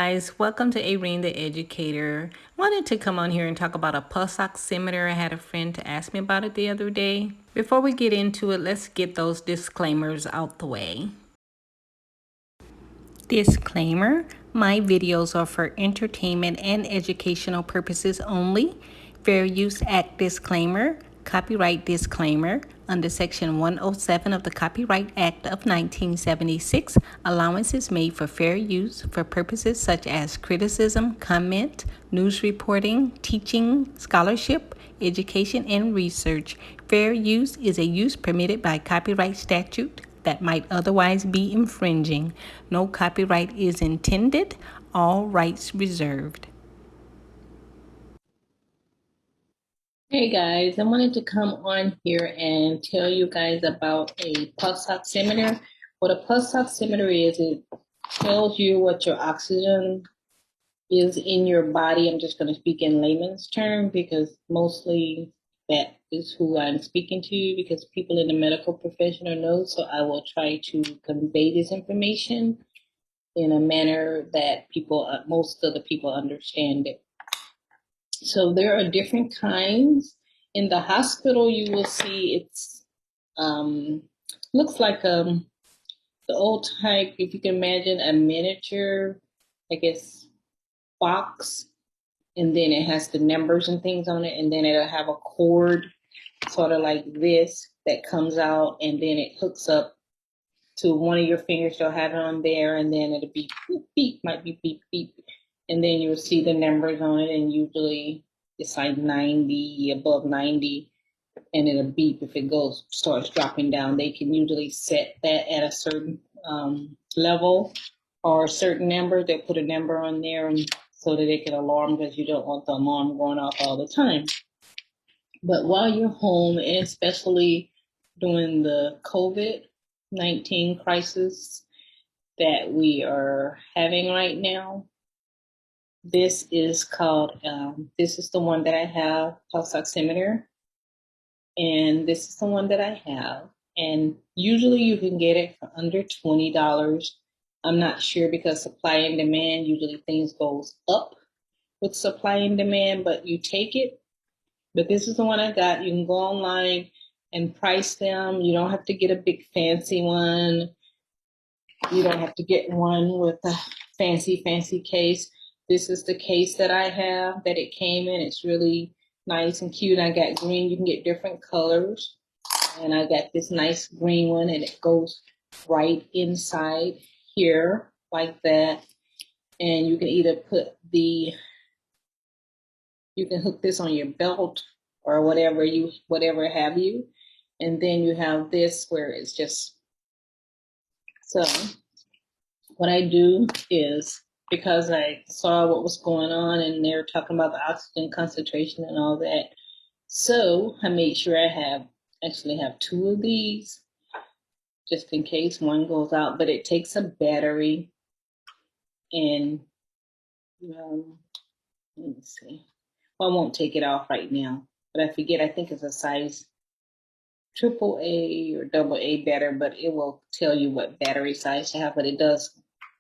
guys, welcome to Irene the Educator. I wanted to come on here and talk about a pulse oximeter. I had a friend to ask me about it the other day. Before we get into it, let's get those disclaimers out the way. Disclaimer: my videos are for entertainment and educational purposes only. Fair Use Act disclaimer, copyright disclaimer. Under Section 107 of the Copyright Act of 1976, allowance is made for fair use for purposes such as criticism, comment, news reporting, teaching, scholarship, education, and research. Fair use is a use permitted by copyright statute that might otherwise be infringing. No copyright is intended, all rights reserved. Hey guys, I wanted to come on here and tell you guys about a pulse oximeter. What a pulse oximeter is, it tells you what your oxygen is in your body. I'm just going to speak in layman's term because mostly that is who I'm speaking to, because people in the medical profession know. So I will try to convey this information in a manner that most of the people understand it. So there are different kinds. In the hospital, you will see it's looks like the old type, if you can imagine a miniature, I guess, box, and then it has the numbers and things on it, and then it'll have a cord sort of like this that comes out, and then it hooks up to one of your fingers. You'll have it on there, and then it'll be beep, beep, might be beep, beep, and then you'll see the numbers on it, and usually it's like 90, above 90, and it'll beep if it starts dropping down. They can usually set that at a certain level or a certain number. They put a number on there and so that it can alarm, because you don't want the alarm going off all the time. But while you're home, and especially during the COVID-19 crisis that we are having right now, this is the one that I have, pulse oximeter. And this is the one that I have. And usually you can get it for under $20. I'm not sure, because supply and demand, usually things goes up with supply and demand, but you take it. But this is the one I got. You can go online and price them. You don't have to get a big fancy one. You don't have to get one with a fancy case. This is the case that I have, that it came in. It's really nice and cute. I got green. You can get different colors. And I got this nice green one, and it goes right inside here like that. And you can either you can hook this on your belt or whatever have you. And then you have this where it's just, so what I do is, because I saw what was going on and they were talking about the oxygen concentration and all that, so I made sure I actually have two of these, just in case one goes out. But it takes a battery, and let me see. Well, I won't take it off right now, but I forget. I think it's a size AAA or AA battery, but it will tell you what battery size to have. But it does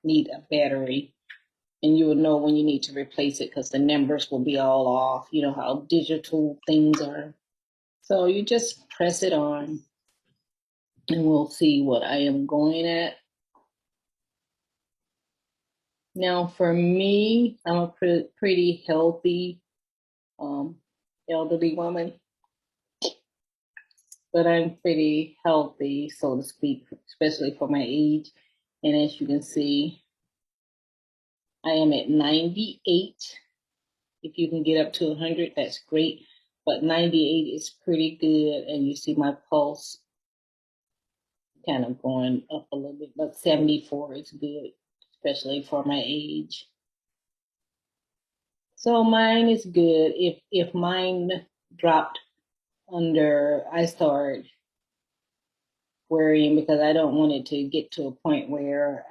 need a battery, and you will know when you need to replace it, because the numbers will be all off. You know how digital things are. So you just press it on, and we'll see what I am going at. Now, for me, I'm a pretty healthy elderly woman, but I'm pretty healthy, so to speak, especially for my age. And as you can see, I am at 98. If you can get up to 100, that's great. But 98 is pretty good. And you see my pulse kind of going up a little bit, but 74 is good, especially for my age. So mine is good. If mine dropped under, I start worrying, because I don't want it to get to a point where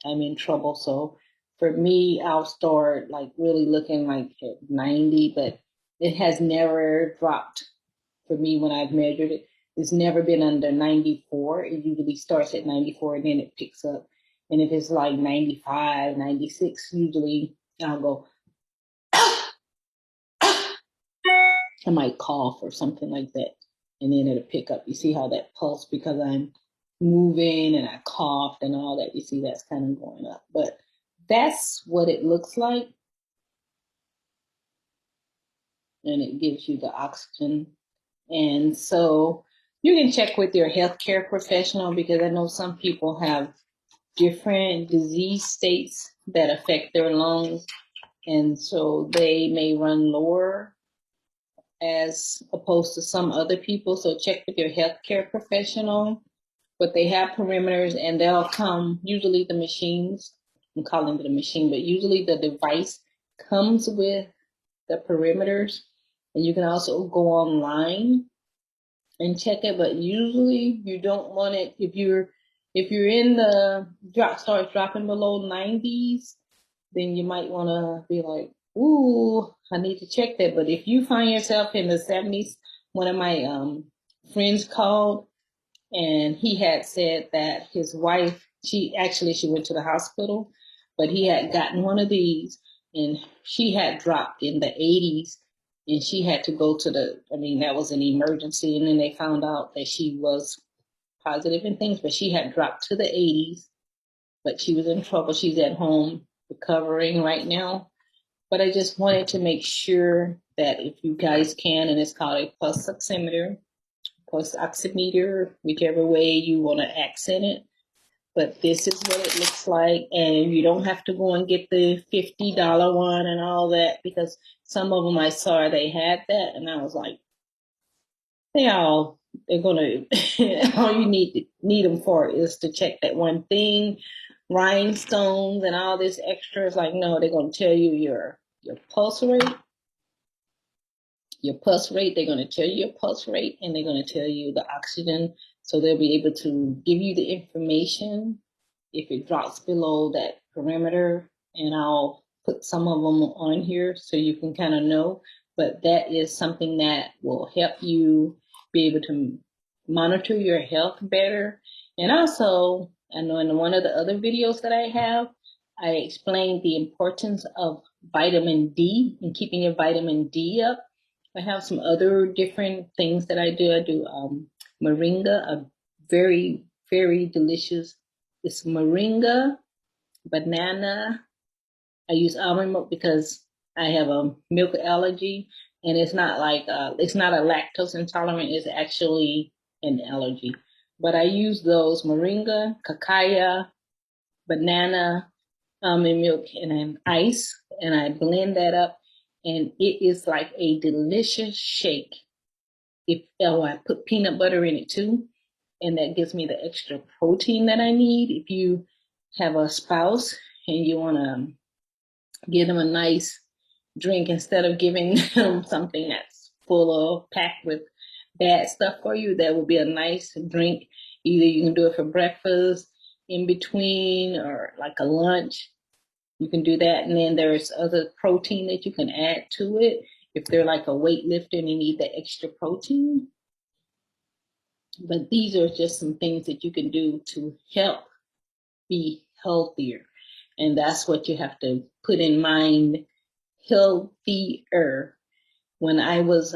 I'm in trouble. So for me, I'll start like really looking like at 90, but it has never dropped for me when I've measured it. It's never been under 94. It usually starts at 94 and then it picks up. And if it's like 95, 96, usually I'll go, I might cough or something like that. And then it'll pick up. You see how that pulse, because I'm moving and I coughed and all that, you see that's kind of going up. But that's what it looks like. And it gives you the oxygen. And so you can check with your healthcare professional, because I know some people have different disease states that affect their lungs. And so they may run lower as opposed to some other people. So check with your healthcare professional. But they have perimeters, and they'll come, usually the machines, I'm calling it a machine, but usually the device comes with the perimeters. And you can also go online and check it, but usually you don't want it if you're in the starts dropping below 90s, then you might want to be like, ooh, I need to check that. But if you find yourself in the 70s, one of my friends called, and he had said that his wife, she went to the hospital, but he had gotten one of these, and she had dropped in the 80s, and she had to go to that was an emergency. And then they found out that she was positive and things, but she had dropped to the 80s, but she was in trouble. She's at home recovering right now. But I just wanted to make sure that if you guys can, and it's called a pulse oximeter, whichever way you want to accent it. But this is what it looks like. And you don't have to go and get the $50 one and all that, because some of them I saw, they had that. And I was like, they're going to, all you need them for is to check that one thing, rhinestones and all this extra. It's like, no, they're going to tell you your pulse rate. They're going to tell you your pulse rate, and they're going to tell you the oxygen. So they'll be able to give you the information if it drops below that perimeter. And I'll put some of them on here so you can kind of know. But that is something that will help you be able to monitor your health better. And also, I know in one of the other videos that I have, I explained the importance of vitamin D and keeping your vitamin D up. I have some other different things that I do. I do moringa, a very, very delicious. It's moringa, banana. I use almond milk because I have a milk allergy, and it's not it's not a lactose intolerant. It's actually an allergy. But I use those moringa, cacao, banana, almond milk, and then ice, and I blend that up, and it is like a delicious shake. I put peanut butter in it too, and that gives me the extra protein that I need. If you have a spouse and you want to give them a nice drink instead of giving them something that's full of packed with bad stuff for you, that would be a nice drink. Either you can do it for breakfast, in between, or like a lunch. You can do that. And then there's other protein that you can add to it. If they're like a weightlifter and they need the extra protein. But these are just some things that you can do to help be healthier. And that's what you have to put in mind, healthier. When I was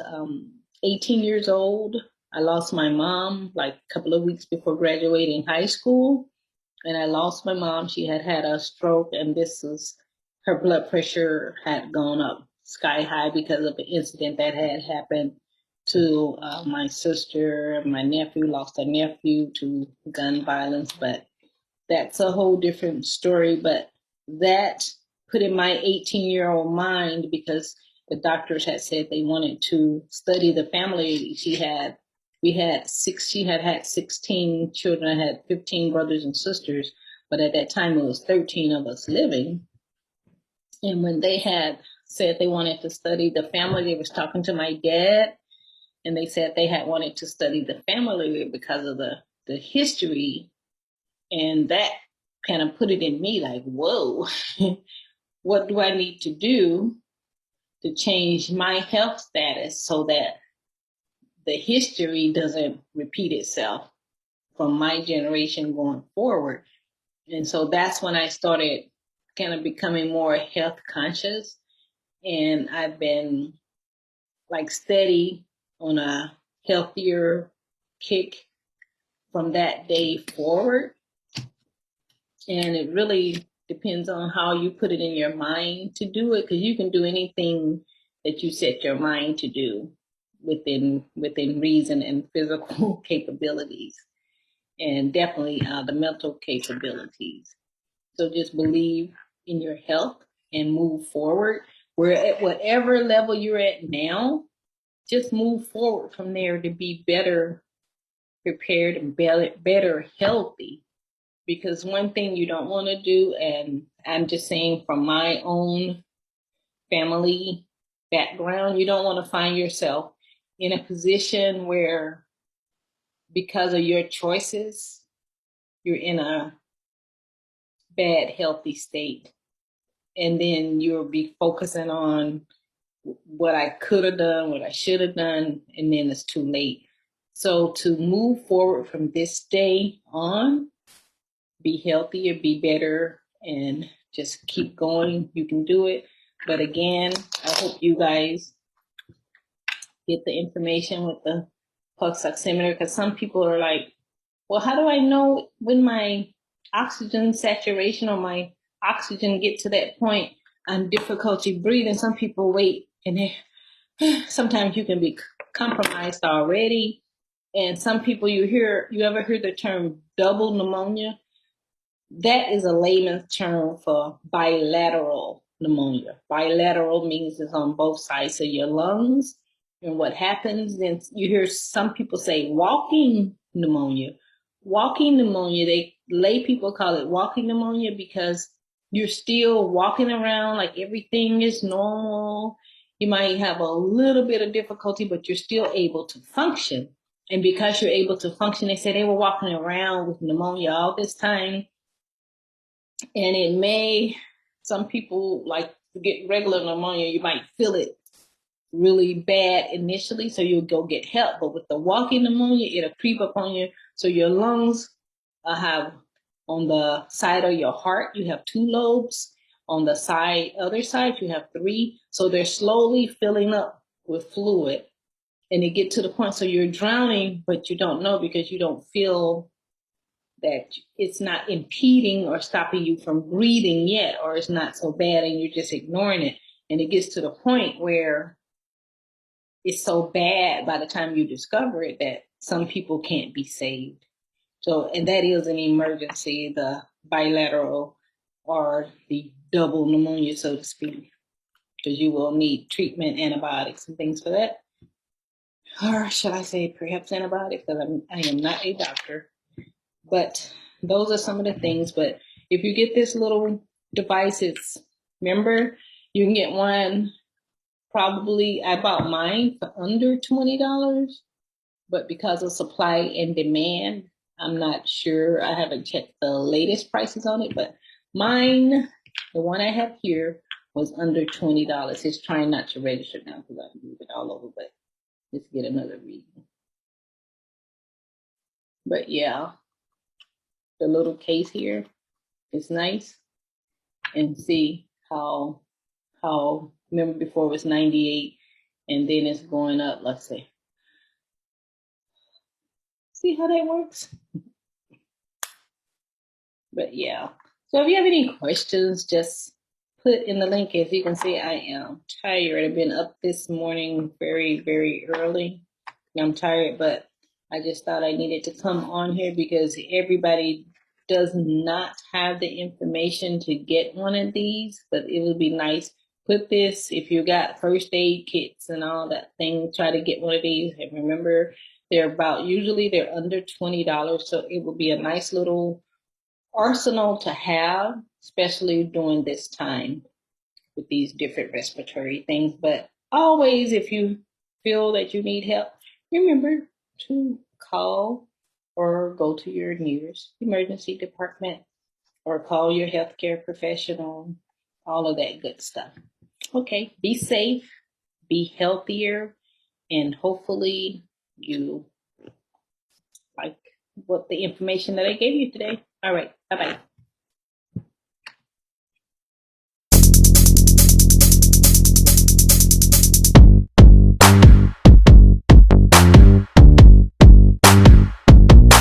18 years old, I lost my mom like a couple of weeks before graduating high school. And I lost my mom. She had had a stroke, and her blood pressure had gone up sky high because of an incident that had happened to my sister. My nephew lost a nephew to gun violence, but that's a whole different story. But that put in my 18-year-old mind, because the doctors had said they wanted to study the family. She had had 16 children. I had 15 brothers and sisters, but at that time it was 13 of us living. And when they had said they wanted to study the family, they was talking to my dad, and they said they had wanted to study the family because of the history. And that kind of put it in me like, whoa, what do I need to do to change my health status so that the history doesn't repeat itself from my generation going forward? And so that's when I started kind of becoming more health conscious. And I've been like steady on a healthier kick from that day forward. And it really depends on how you put it in your mind to do it, because you can do anything that you set your mind to do within reason and physical capabilities, and definitely the mental capabilities. So just believe in your health and move forward. We're at whatever level you're at now, just move forward from there to be better prepared and better healthy. Because one thing you don't want to do, and I'm just saying from my own family background, you don't want to find yourself in a position where, because of your choices, you're in a bad healthy state. And then you'll be focusing on what I could have done, what I should have done, and then it's too late. So to move forward from this day on, be healthier, be better, and just keep going. You can do it. But again, I hope you guys get the information with the pulse oximeter, because some people are like, well, how do I know when my oxygen saturation or my oxygen get to that point on difficulty breathing? Some people wait, and sometimes you can be compromised already. And some people, you ever heard the term double pneumonia? That is a layman's term for bilateral pneumonia. Bilateral means it's on both sides of your lungs. And what happens, then you hear some people say walking pneumonia. Walking pneumonia, lay people call it walking pneumonia because you're still walking around like everything is normal. You might have a little bit of difficulty, but you're still able to function. And because you're able to function, they say they were walking around with pneumonia all this time. And it may, some people like to get regular pneumonia, you might feel it really bad initially, so you'll go get help. But with the walking pneumonia, it'll creep up on you. So your lungs have, on the side of your heart, you have 2 lobes. On the other side, you have 3. So they're slowly filling up with fluid. And it get to the point, so you're drowning, but you don't know because you don't feel that it's not impeding or stopping you from breathing yet, or it's not so bad and you're just ignoring it. And it gets to the point where it's so bad by the time you discover it that some people can't be saved. So, and that is an emergency, the bilateral or the double pneumonia, so to speak, because you will need treatment, antibiotics, and things for that. Or should I say perhaps antibiotics, because I am not a doctor. But those are some of the things. But if you get this little device, remember, you can get one. Probably I bought mine for under $20, but because of supply and demand, I'm not sure. I haven't checked the latest prices on it, but mine, the one I have here, was under $20. It's trying not to register now because I move it all over, but let's get another reading. But yeah, the little case here is nice. And see how remember before it was 98 and then it's going up, let's say. See how that works? But yeah. So if you have any questions, just put in the link. As you can see, I am tired. I've been up this morning very, very early. I'm tired, but I just thought I needed to come on here because everybody does not have the information to get one of these, but it would be nice. Put this, if you got first aid kits and all that thing, try to get one of these. And remember, usually they're under $20, so it will be a nice little arsenal to have, especially during this time with these different respiratory things. But always, if you feel that you need help, remember to call or go to your nearest emergency department or call your healthcare professional, all of that good stuff. Okay, be safe, be healthier, and hopefully you like what the information that I gave you today. All right, bye-bye.